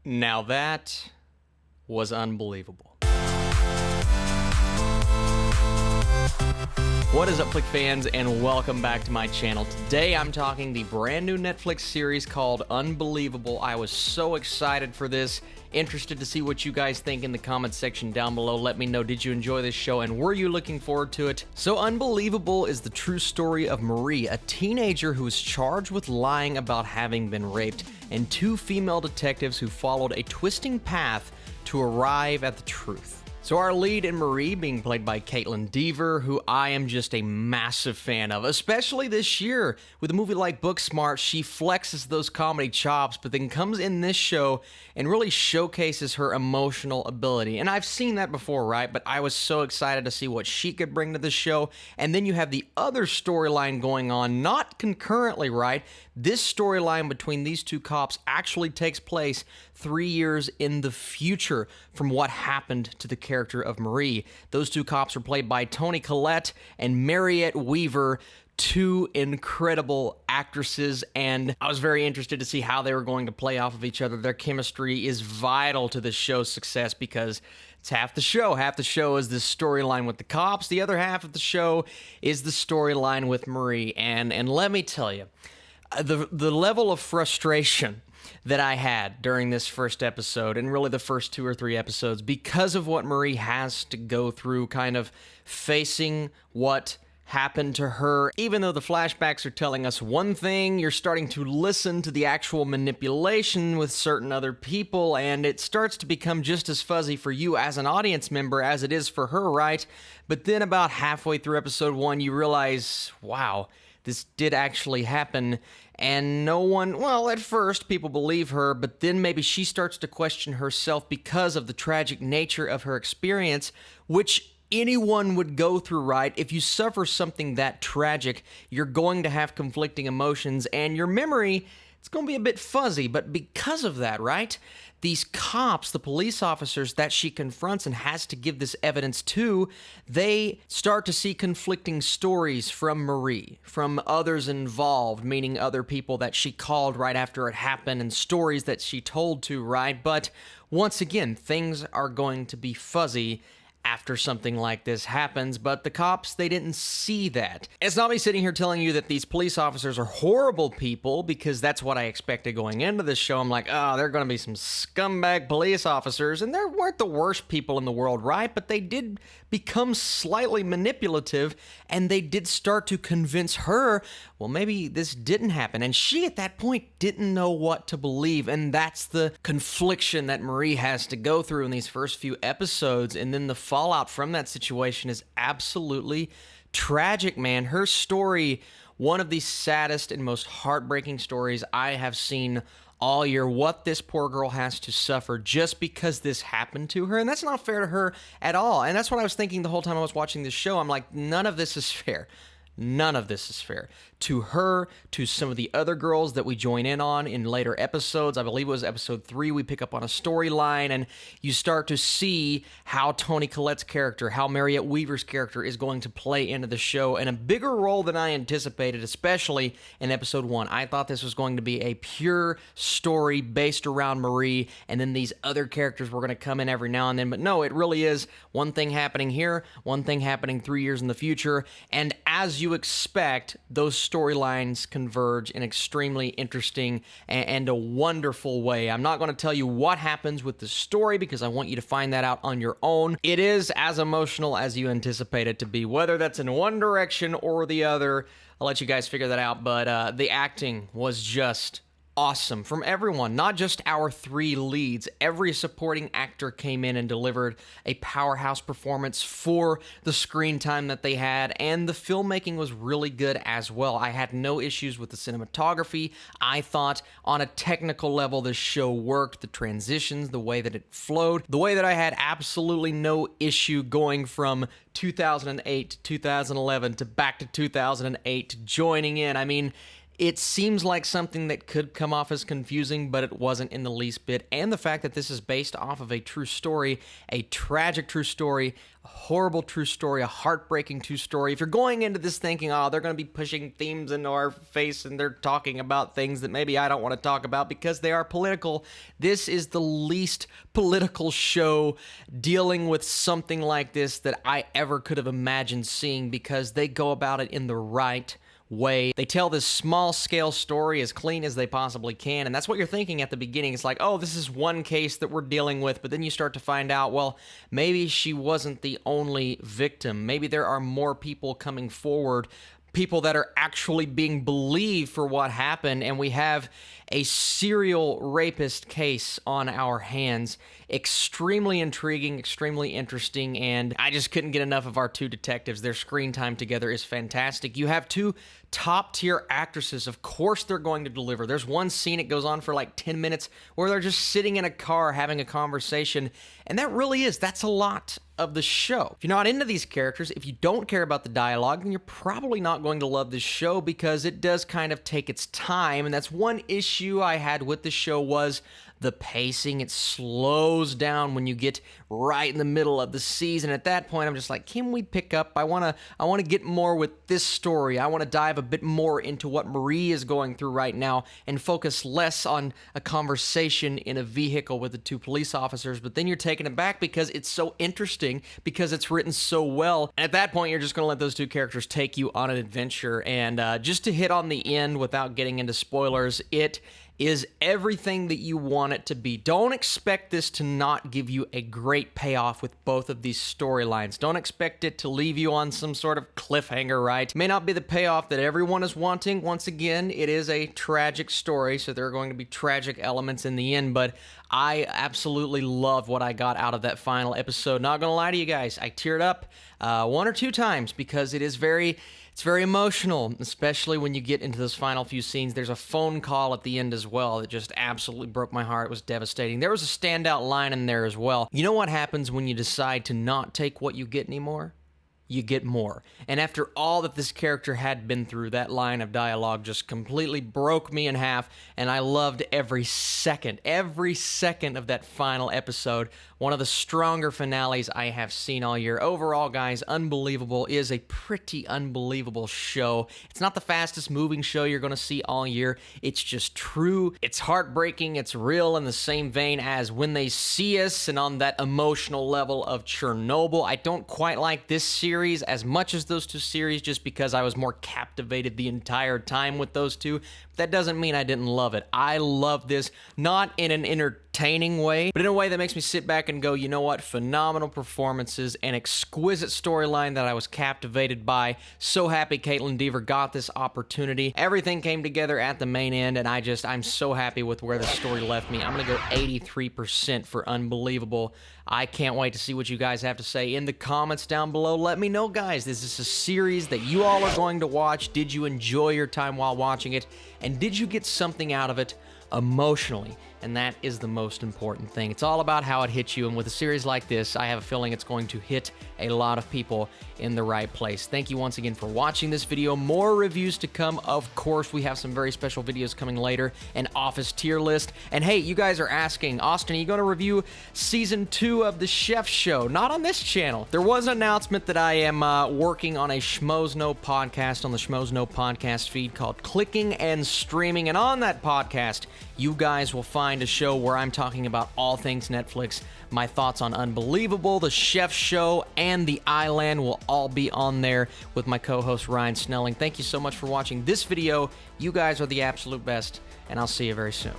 Now that was unbelievable. What is up, Flick fans, and welcome back to my channel. Today I'm talking the brand new Netflix series called Unbelievable. I was so excited for this. Interested to see what you guys think in the comments section down below. Let me know, did you enjoy this show and were you looking forward to it? So Unbelievable is the true story of Marie, a teenager who is charged with lying about having been raped, and two female detectives who followed a twisting path to arrive at the truth. So our lead in Marie, being played by Caitlin Dever, who I am just a massive fan of, especially this year. With a movie like Booksmart, she flexes those comedy chops, but then comes in this show and really showcases her emotional ability. And I've seen that before, right? But I was so excited to see what she could bring to the show. And then you have the other storyline going on, not concurrently, right? This storyline between these two cops actually takes place 3 years in the future from what happened to the character of Marie. Those two cops are played by Toni Collette and Mariette Weaver, two incredible actresses, and I was very interested to see how they were going to play off of each other. Their chemistry is vital to the show's success because it's half the show. Half the show is this storyline with the cops. The other half of the show is the storyline with Marie, and let me tell you, the level of frustration that I had during this first episode, and really the first 2 or 3 episodes, because of what Marie has to go through, kind of facing what happened to her. Even though the flashbacks are telling us one thing, you're starting to listen to the actual manipulation with certain other people, and it starts to become just as fuzzy for you as an audience member as it is for her, right? But then about halfway through episode 1, you realize, wow, this did actually happen, and no one, well, at first people believe her, but then maybe she starts to question herself because of the tragic nature of her experience, which anyone would go through, right? If you suffer something that tragic, you're going to have conflicting emotions, and your memory, it's going to be a bit fuzzy, but because of that, right? These cops, the police officers that she confronts and has to give this evidence to, they start to see conflicting stories from Marie, from others involved, meaning other people that she called right after it happened and stories that she told to, right? But once again, things are going to be fuzzy after something like this happens, but the cops, they didn't see that. It's not me sitting here telling you that these police officers are horrible people, because that's what I expected going into this show. I'm like, oh, they're going to be some scumbag police officers, and they weren't the worst people in the world, right? But they did become slightly manipulative, and they did start to convince her, well, maybe this didn't happen. And she, at that point, didn't know what to believe, and that's the confliction that Marie has to go through in these first few episodes, and then the fallout from that situation is absolutely tragic, man. Her story, one of the saddest and most heartbreaking stories I have seen all year. What this poor girl has to suffer just because this happened to her, and that's not fair to her at all. And that's what I was thinking the whole time I was watching this show. I'm like, none of this is fair. None of this is fair. To her, to some of the other girls that we join in on in later episodes. I believe it was episode 3, we pick up on a storyline, and you start to see how Toni Collette's character, how Mariette Weaver's character is going to play into the show in a bigger role than I anticipated, especially in episode 1. I thought this was going to be a pure story based around Marie, and then these other characters were going to come in every now and then, but no, it really is one thing happening here, one thing happening 3 years in the future, and as you expect, those storylines converge in extremely interesting and a wonderful way. I'm not going to tell you what happens with the story because I want you to find that out on your own. It is as emotional as you anticipate it to be, whether that's in one direction or the other. I'll let you guys figure that out, but the acting was just awesome from everyone, not just our 3 leads. Every supporting actor came in and delivered a powerhouse performance for the screen time that they had, and the filmmaking was really good as well. I had no issues with the cinematography. I thought on a technical level this show worked, the transitions, the way that it flowed, the way that I had absolutely no issue going from 2008 to 2011 to back to 2008 to joining in. I mean, It seems like something that could come off as confusing, but it wasn't in the least bit. And the fact that this is based off of a true story, a tragic true story, a horrible true story, a heartbreaking true story. If you're going into this thinking, oh, they're going to be pushing themes into our face and they're talking about things that maybe I don't want to talk about because they are political, this is the least political show dealing with something like this that I ever could have imagined seeing, because they go about it in the right way. They tell this small-scale story as clean as they possibly can, and that's what you're thinking at the beginning. It's like, oh, this is one case that we're dealing with, but then you start to find out, well, maybe she wasn't the only victim. Maybe there are more people coming forward, people that are actually being believed for what happened, and we have a serial rapist case on our hands. Extremely intriguing, extremely interesting, and I just couldn't get enough of our two detectives. Their screen time together is fantastic. You have two top-tier actresses. Of course they're going to deliver. There's one scene, it goes on for like 10 minutes, where they're just sitting in a car having a conversation, and that's a lot of the show. If you're not into these characters, if you don't care about the dialogue, then you're probably not going to love this show, because it does kind of take its time, and that's one issue I had with the show was the pacing. It slows down when you get right in the middle of the season. At that point, I'm just like, can we pick up? I want to get more with this story. I want to dive a bit more into what Marie is going through right now and focus less on a conversation in a vehicle with the two police officers. But then you're taken aback because it's so interesting, because it's written so well. And at that point, you're just going to let those two characters take you on an adventure. And just to hit on the end without getting into spoilers, it is everything that you want it to be. Don't expect this to not give you a great payoff with both of these storylines. Don't expect it to leave you on some sort of cliffhanger, right? It may not be the payoff that everyone is wanting. Once again, it is a tragic story, so there are going to be tragic elements in the end, but I absolutely love what I got out of that final episode. Not gonna lie to you guys, I teared up one or two times, because it's very emotional, especially when you get into those final few scenes. There's a phone call at the end as well that just absolutely broke my heart. It was devastating. There was a standout line in there as well. You know what happens when you decide to not take what you get anymore? You get more. And after all that this character had been through, that line of dialogue just completely broke me in half, and I loved every second of that final episode. One of the stronger finales I have seen all year. Overall, guys, Unbelievable is a pretty unbelievable show. It's not the fastest moving show you're going to see all year. It's just true. It's heartbreaking. It's real, in the same vein as When They See Us, and on that emotional level of Chernobyl. I don't quite like this series as much as those two series, just because I was more captivated the entire time with those two. That doesn't mean I didn't love it. I love this, not in an entertaining way, but in a way that makes me sit back and go, you know what? Phenomenal performances, an exquisite storyline that I was captivated by. So happy Caitlin Dever got this opportunity. Everything came together at the main end, and I'm so happy with where the story left me. I'm going to go 83% for Unbelievable. I can't wait to see what you guys have to say in the comments down below. Let me know, guys. Is this a series that you all are going to watch? Did you enjoy your time while watching it? And did you get something out of it emotionally? And that is the most important thing. It's all about how it hits you, and with a series like this, I have a feeling it's going to hit a lot of people in the right place. Thank you once again for watching this video. More reviews to come, of course. We have some very special videos coming later, an Office tier list. And hey, you guys are asking, Austin, are you going to review Season 2 of The Chef Show? Not on this channel. There was an announcement that I am working on a Schmoes Know podcast on the Schmoes Know podcast feed called Clicking and Streaming, and on that podcast, you guys will find a show where I'm talking about all things Netflix. My thoughts on Unbelievable, The Chef Show, and The Island will all be on there with my co-host Ryan Snelling. Thank you so much for watching this video. You guys are the absolute best, and I'll see you very soon.